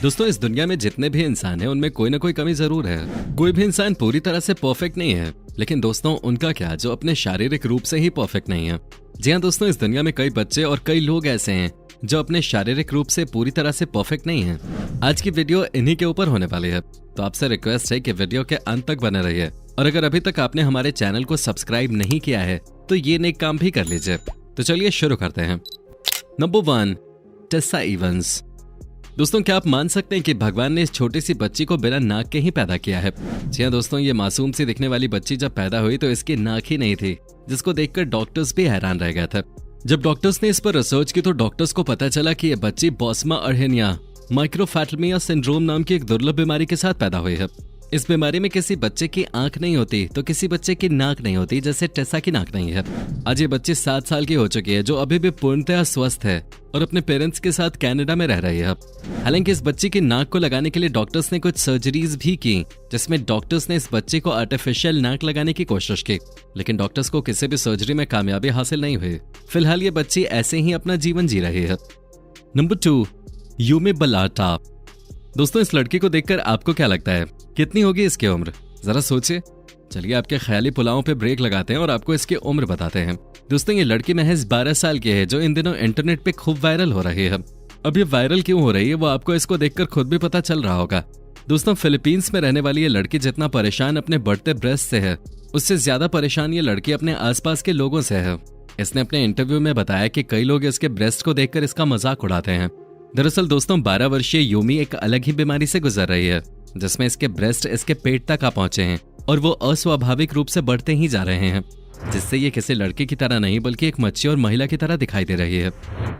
दोस्तों, इस दुनिया में जितने भी इंसान हैं उनमें कोई ना कोई कमी जरूर है। कोई भी इंसान पूरी तरह से परफेक्ट नहीं है, लेकिन दोस्तों उनका क्या जो अपने शारीरिक रूप से ही परफेक्ट नहीं है। जी हाँ दोस्तों, इस दुनिया में कई बच्चे और कई लोग ऐसे हैं जो अपने शारीरिक रूप से पूरी तरह से परफेक्ट नहीं है। आज की वीडियो इन्हीं के ऊपर होने वाली है, तो आपसे रिक्वेस्ट है कि वीडियो के अंत तक बने रहिए। और अगर अभी तक आपने हमारे चैनल को सब्सक्राइब नहीं किया है तो ये नेक काम भी कर लीजिए। तो चलिए शुरू करते हैं। Number 1, Tesa Evans. दोस्तों, क्या आप मान सकते हैं कि भगवान ने इस छोटी सी बच्ची को बिना नाक के ही पैदा किया है। जी हाँ दोस्तों, ये मासूम सी दिखने वाली बच्ची जब पैदा हुई तो इसकी नाक ही नहीं थी, जिसको देखकर डॉक्टर्स भी हैरान रह गए थे। जब डॉक्टर्स ने इस पर रिसर्च की तो डॉक्टर्स को पता चला कि ये बच्ची बॉस्मा अर्हेनिया माइक्रोफैटलमिया सिंड्रोम नाम की एक दुर्लभ बीमारी के साथ पैदा हुई है। इस बीमारी में किसी बच्चे की आंख नहीं होती तो किसी बच्चे की नाक नहीं होती, जैसे टेसा की नाक नहीं है। आज ये बच्ची 7 साल की हो चुकी है, जो अभी भी पूर्णतः स्वस्थ है और अपने पेरेंट्स के साथ कनाडा में रह रही है। हालांकि इस बच्ची की नाक को लगाने के लिए डॉक्टर्स ने कुछ सर्जरीज भी की, जिसमें डॉक्टर्स ने इस बच्चे को आर्टिफिशियल नाक लगाने की कोशिश की, लेकिन डॉक्टर्स को किसी भी सर्जरी में कामयाबी हासिल नहीं हुई। फिलहाल ये बच्ची ऐसे ही अपना जीवन जी रही है। Number 2, Yumi Balata. दोस्तों, इस लड़की को देखकर आपको क्या लगता है, कितनी होगी इसकी उम्र? जरा सोचिए। चलिए आपके ख्याली पुलावों पे ब्रेक लगाते हैं और आपको इसकी उम्र बताते हैं। दोस्तों, ये लड़की महज 12 साल की है, जो इन दिनों इंटरनेट पे खूब वायरल हो रही है। अब ये वायरल क्यों हो रही है वो आपको इसको देखकर खुद भी पता चल रहा होगा। दोस्तों, फिलीपींस में रहने वाली ये लड़की जितना परेशान अपने बढ़ते ब्रेस्ट से है, उससे ज्यादा परेशान ये लड़की अपने आसपास के लोगों से है। इसने अपने इंटरव्यू में बताया कि कई लोग इसके ब्रेस्ट को देखकर इसका मजाक उड़ाते हैं। दरअसल दोस्तों, 12 वर्षीय यूमी एक अलग ही बीमारी से गुजर रही है, जिसमें इसके ब्रेस्ट इसके पेट तक आ पहुंचे हैं और वो अस्वाभाविक रूप से बढ़ते ही जा रहे हैं, जिससे ये किसी लड़के की तरह नहीं बल्कि एक मैच्योर महिला की तरह दिखाई दे रही है।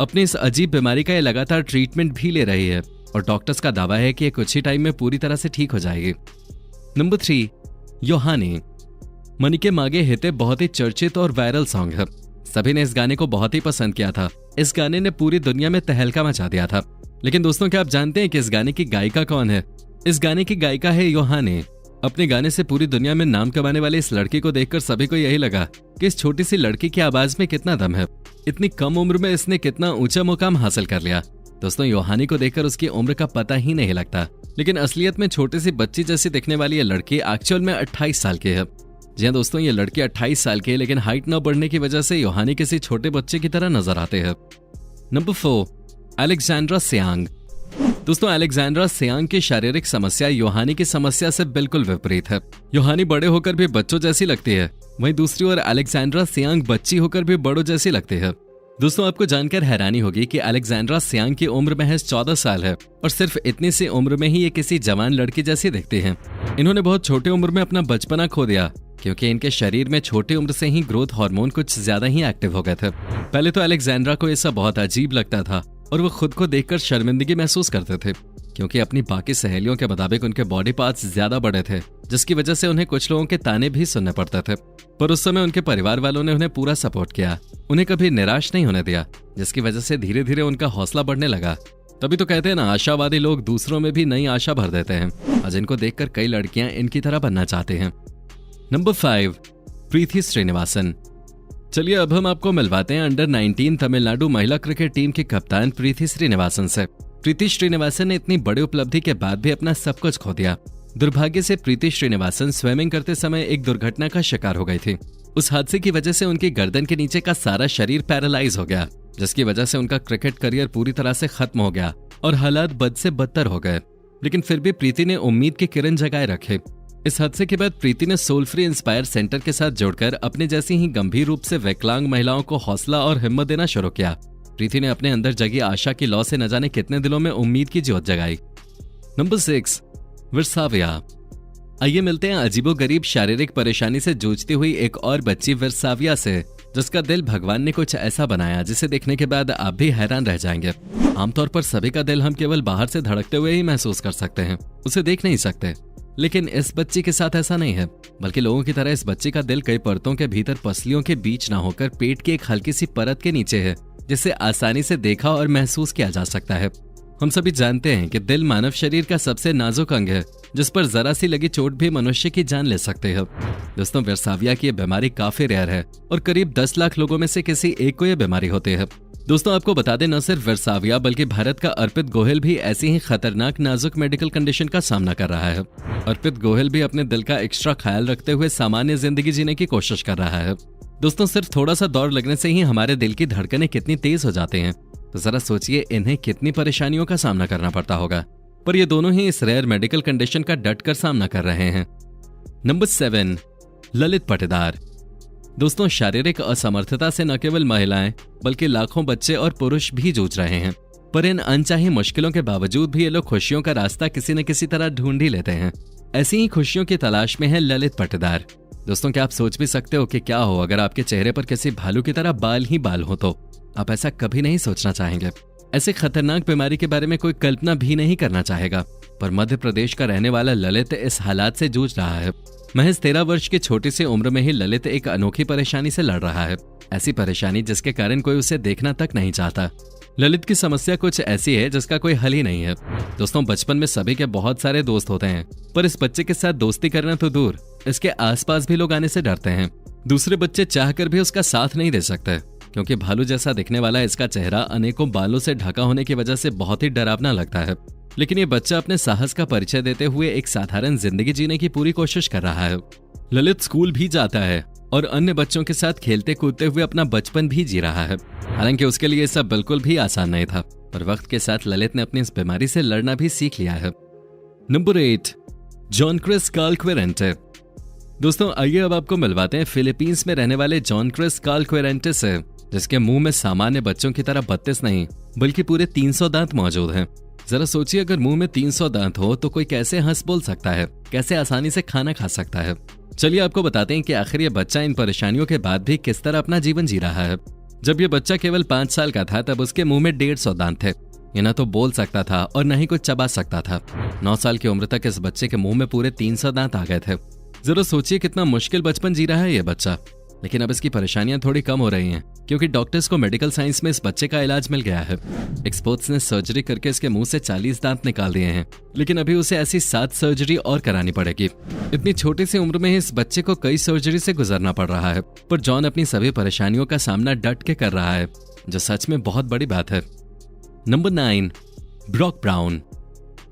अपनी इस अजीब बीमारी का ये लगातार ट्रीटमेंट भी ले रही है और डॉक्टर्स का दावा है कि ये कुछ ही टाइम में पूरी तरह से ठीक हो जाएगी। नंबर 3, योहानी। मनी के मागे हिते बहुत ही चर्चित और वायरल सॉन्ग है। सभी ने इस गाने को बहुत ही पसंद किया था। इस गाने ने पूरी दुनिया में तहलका मचा दिया था। लेकिन दोस्तों, क्या आप जानते हैं कि इस गाने की गायिका कौन है? इस गाने की गायिका है योहानी। अपने गाने से पूरी दुनिया में नाम कमाने वाली इस लड़की को देखकर सभी को यही लगा कि इस छोटी सी लड़की की आवाज में कितना दम है। इतनी कम उम्र में इसने कितना ऊंचा मुकाम हासिल कर लिया। दोस्तों, योहानी को देखकर उसकी उम्र का पता ही नहीं लगता, लेकिन असलियत में छोटी सी बच्ची जैसी दिखने वाली ये लड़की एक्चुअल में 28 साल की है। जी हाँ दोस्तों, ये लड़की 28 साल की है, लेकिन हाइट न बढ़ने की वजह से योहानी किसी छोटे बच्चे की तरह नजर आते हैं। Number 4, Alexandra Siang. दोस्तों, अलेक्जेंड्रा सियांग की शारीरिक समस्या योहानी की समस्या से बिल्कुल विपरीत है। योहानी बड़े होकर भी बच्चों जैसी लगती है, वहीं दूसरी ओर अलेक्जेंड्रा सियांग बच्ची होकर भी बड़ों जैसी लगती है। दोस्तों, आपको जानकर हैरानी होगी कि अलेक्जेंड्रा सियांग की उम्र महज 14 साल है और सिर्फ इतनी सी उम्र में ही ये किसी जवान लड़की जैसी दिखती है। इन्होंने बहुत छोटी उम्र में अपना बचपना खो दिया, क्योंकि इनके शरीर में छोटी उम्र से ही ग्रोथ हार्मोन कुछ ज्यादा ही एक्टिव हो गए थे। पहले तो अलेक्जेंड्रा को ये सब बहुत अजीब लगता था और वो खुद को देखकर शर्मिंदगी महसूस करते थे, क्योंकि अपनी बाकी सहेलियों के मुताबिक उनके बॉडी पार्ट्स ज्यादा बड़े थे, जिसकी वजह से उन्हें कुछ लोगों के ताने भी सुनने पड़ते थे। पर उस समय उनके परिवार वालों ने उन्हें पूरा सपोर्ट किया, उन्हें कभी निराश नहीं होने दिया, जिसकी वजह से धीरे धीरे उनका हौसला बढ़ने लगा। तभी तो कहते हैं ना, आशावादी लोग दूसरों में भी नई आशा भर देते हैं। आज इनको देखकर कई लड़कियां इनकी तरह बनना चाहते हैं। नंबर 5, प्रीति श्रीनिवासन। चलिए अब हम आपको मिलवाते हैं अंडर 19 तमिलनाडु महिला क्रिकेट टीम की कप्तान प्रीति श्रीनिवासन से। प्रीति श्रीनिवासन ने इतनी बड़ी उपलब्धि के बाद भी अपना सब कुछ खो दिया। दुर्भाग्य से प्रीति श्रीनिवासन स्विमिंग करते समय एक दुर्घटना का शिकार हो गई थी। उस हादसे की वजह से उनकी गर्दन के नीचे का सारा शरीर पैरालाइज हो गया, जिसकी वजह से उनका क्रिकेट करियर पूरी तरह से खत्म हो गया और हालात बद से बदतर हो गए। लेकिन फिर भी प्रीति ने उम्मीद की किरण जगाए रखे। इस हादसे के बाद प्रीति ने सोल फ्री इंस्पायर सेंटर के साथ जुड़कर अपने जैसी ही गंभीर रूप से विकलांग महिलाओं को हौसला और हिम्मत देना शुरू किया। प्रीति ने अपने अंदर जगी आशा की लौ से न जाने कितने दिलों में उम्मीद की ज्योत जगाई। नंबर 6, विरसाविया। आइए मिलते हैं अजीबोगरीब शारीरिक परेशानी से जूझती हुई एक और बच्ची विरसाविया से, जिसका दिल भगवान ने कुछ ऐसा बनाया जिसे देखने के बाद आप भी हैरान रह जाएंगे। आमतौर पर सभी का दिल हम केवल बाहर से धड़कते हुए ही महसूस कर सकते हैं, उसे देख नहीं सकते। लेकिन इस बच्ची के साथ ऐसा नहीं है, बल्कि लोगों की तरह इस बच्ची का दिल कई परतों के भीतर पसलियों के बीच ना होकर पेट की एक हल्की सी परत के नीचे है, जिसे आसानी से देखा और महसूस किया जा सकता है। हम सभी जानते हैं कि दिल मानव शरीर का सबसे नाजुक अंग है, जिस पर जरा सी लगी चोट भी मनुष्य की जान ले सकते हैं। दोस्तों, विरसाविया की यह बीमारी काफी रेयर है और करीब 10 लाख लोगों में से किसी एक को यह बीमारी होती है। दोस्तों आपको बता दें, न सिर्फ वर्साविया बल्कि भारत का अर्पित गोयल भी ऐसी ही खतरनाक नाजुक मेडिकल कंडीशन का सामना कर रहा है। अर्पित गोयल भी अपने दिल का एक्स्ट्रा ख्याल रखते हुए सामान्य जिंदगी जीने की कोशिश कर रहा है। दोस्तों सिर्फ थोड़ा सा दौड़ लगने से ही हमारे दिल की धड़कनें कितनी तेज हो जाती हैं, तो जरा सोचिए इन्हें कितनी परेशानियों का सामना करना पड़ता होगा। पर ये दोनों ही इस रेयर मेडिकल कंडीशन का डट कर सामना कर रहे हैं। नंबर 7, ललित पाटीदार। दोस्तों शारीरिक असमर्थता से न केवल महिलाएं बल्कि लाखों बच्चे और पुरुष भी जूझ रहे हैं, पर इन अनचाही मुश्किलों के बावजूद भी ये लोग खुशियों का रास्ता किसी न किसी तरह ढूंढ ही लेते हैं। ऐसी ही खुशियों की तलाश में है ललित पाटीदार। दोस्तों क्या आप सोच भी सकते हो कि क्या हो अगर आपके चेहरे पर किसी भालू की तरह बाल ही बाल हो? तो आप ऐसा कभी नहीं सोचना चाहेंगे। ऐसे खतरनाक बीमारी के बारे में कोई कल्पना भी नहीं करना चाहेगा, पर मध्य प्रदेश का रहने वाला ललित इस हालात से जूझ रहा है। महज 13 वर्ष की छोटी सी उम्र में ही ललित एक अनोखी परेशानी से लड़ रहा है। ऐसी परेशानी जिसके कारण कोई उसे देखना तक नहीं चाहता। ललित की समस्या कुछ ऐसी है जिसका कोई हल ही नहीं है। दोस्तों बचपन में सभी के बहुत सारे दोस्त होते हैं, पर इस बच्चे के साथ दोस्ती करना तो दूर, इसके आसपास भी लोग आने से डरते हैं। दूसरे बच्चे चाहकर भी उसका साथ नहीं दे सकते, क्योंकि भालू जैसा दिखने वाला इसका चेहरा अनेकों बालों से ढका होने की वजह से बहुत ही डरावना लगता है। लेकिन ये बच्चा अपने साहस का परिचय देते हुए एक साधारण जिंदगी जीने की पूरी कोशिश कर रहा है। ललित स्कूल भी जाता है और अन्य बच्चों के साथ खेलते कूदते हुए अपना बचपन भी जी रहा है। हालांकि उसके लिए सब बिल्कुल भी आसान नहीं था, पर वक्त के साथ ललित ने अपनी इस बीमारी से लड़ना भी सीख लिया है। नंबर 8, जॉन क्रिस कार्ल क्वेरेंटे। दोस्तों आइए अब आपको मिलवाते हैं फिलीपींस में रहने वाले जॉन क्रिस कार्ल क्वेरेंटे से, जिसके मुंह में सामान्य बच्चों की तरह 32 नहीं बल्कि पूरे 300 दांत मौजूद हैं। जरा सोचिए अगर मुंह में 300 दांत हो तो कोई कैसे हंस बोल सकता है, कैसे आसानी से खाना खा सकता है। चलिए आपको बताते हैं कि आखिर ये बच्चा इन परेशानियों के बाद भी किस तरह अपना जीवन जी रहा है। जब ये बच्चा केवल 5 साल का था तब उसके मुंह में 150 दांत थे। ये न तो बोल सकता था और न ही कुछ चबा सकता था। 9 साल की उम्र तक इस बच्चे के मुंह में पूरे 300 दांत आ गए थे। जरा सोचिए कितना मुश्किल बचपन जी रहा है ये बच्चा। लेकिन अब इसकी परेशानियां थोड़ी कम हो रही हैं, क्योंकि डॉक्टर्स को मेडिकल साइंस में इस बच्चे का इलाज मिल गया है। एक्सपर्ट्स ने सर्जरी करके इसके मुंह से 40 दांत निकाल दिए हैं, लेकिन अभी उसे ऐसी 7 सर्जरी और करानी पड़ेगी। इतनी छोटी सी उम्र में ही इस बच्चे को कई सर्जरी से गुजरना पड़ रहा है, पर जॉन अपनी सभी परेशानियों का सामना डट के कर रहा है, जो सच में बहुत बड़ी बात है। Number 9, Brock brown.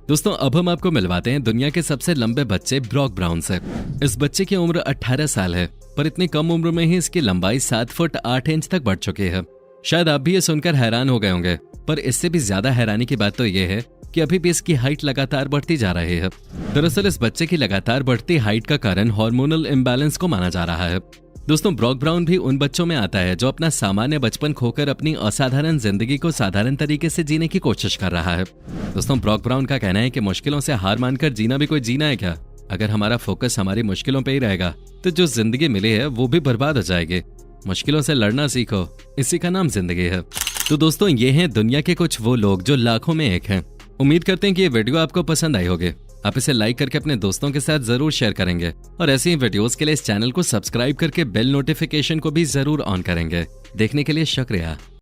दोस्तों अब हम आपको मिलवाते हैं दुनिया के सबसे लंबे बच्चे ब्रॉक ब्राउन से। इस बच्चे की उम्र 18 साल है, पर इतनी कम उम्र में ही इसकी लंबाई 7 फुट 8 इंच तक बढ़ चुकी है। शायद आप भी ये सुनकर हैरान हो गए होंगे, पर इससे भी ज्यादा हैरानी की बात तो ये है कि अभी भी इसकी हाइट लगातार बढ़ती जा रही है। दरअसल इस बच्चे की लगातार बढ़ती हाइट का कारण हार्मोनल इम्बैलेंस को माना जा रहा है। दोस्तों ब्रॉक ब्राउन भी उन बच्चों में आता है जो अपना सामान्य बचपन खोकर अपनी असाधारण जिंदगी को साधारण तरीके से जीने की कोशिश कर रहा है। दोस्तों ब्रॉक ब्राउन का कहना है कि मुश्किलों से हार मानकर जीना भी कोई जीना है क्या? अगर हमारा फोकस हमारी मुश्किलों पे ही रहेगा तो जो जिंदगी मिली है वो भी बर्बाद हो जाएगी। मुश्किलों से लड़ना सीखो, इसी का नाम जिंदगी है। तो दोस्तों ये हैं दुनिया के कुछ वो लोग जो लाखों में एक हैं। उम्मीद करते हैं कि ये वीडियो आपको पसंद आई होगी। आप इसे लाइक करके अपने दोस्तों के साथ जरूर शेयर करेंगे और ऐसी ही वीडियोस के लिए इस चैनल को सब्सक्राइब करके बेल नोटिफिकेशन को भी जरूर ऑन करेंगे। देखने के लिए शुक्रिया।